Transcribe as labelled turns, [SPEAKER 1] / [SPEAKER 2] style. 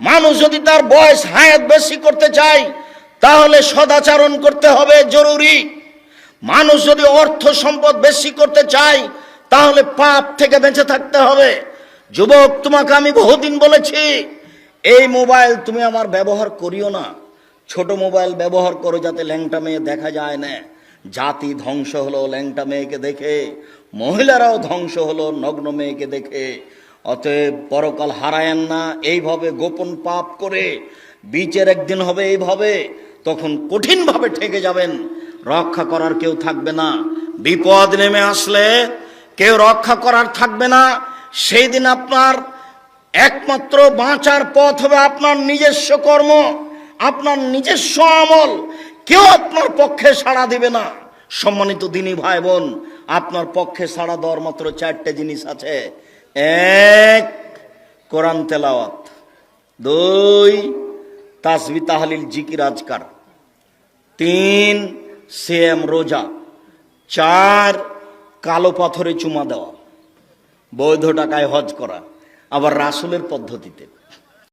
[SPEAKER 1] মানুষ যদি তার বয়স হায়াত বেশি করতে চায় তাহলে সদাচরণ করতে হবে জরুরি। মানুষ যদি অর্থ সম্পদ বেশি করতে চায় তাহলে পাপ থেকে বেঁচে থাকতে হবে। যুবক, তোমাকে আমি বহুদিন বলেছি এই মোবাইল তুমি আমার ব্যবহার করিও না। ছোট মোবাইল ব্যবহার করো যাতে ল্যাংটা মেয়ে দেখা যায় না। জাতি ধ্বংস হলো ল্যাংটা মেয়েকে দেখে, মহিলারাও ধ্বংস হলো নগ্ন মেয়েকে দেখে। অতএব পরকাল হারায়েন না এইভাবে গোপন পাপ করে। বিচার একদিন হবে এইভাবে, তখন কঠিনভাবে ঠেকে যাবেন, রক্ষা করার কেউ থাকবে না। বিপদ নেমে আসলে কেউ রক্ষা করার থাকবে না। সেই দিন আপনার একমাত্র বাঁচার পথ হবে আপনার নিজস্ব কর্ম, আপনার নিজস্ব আমল। কেউ আপনার পক্ষে সাড়া দিবে না। সম্মানিত দিনী ভাই বোন, আপনার পক্ষে সাড়া দেওয়ার মাত্র 4টে জিনিস আছে। 1, কোরআন তেলাওয়াত। 2, তাসবিহ তাহলিল জিকির আজকার। 3, সিয়াম রোজা। 4, কালো পাথরে চুমা দেওয়া, বৈধ টাকায় হজ করা, আবার রাসূলের পদ্ধতিতে।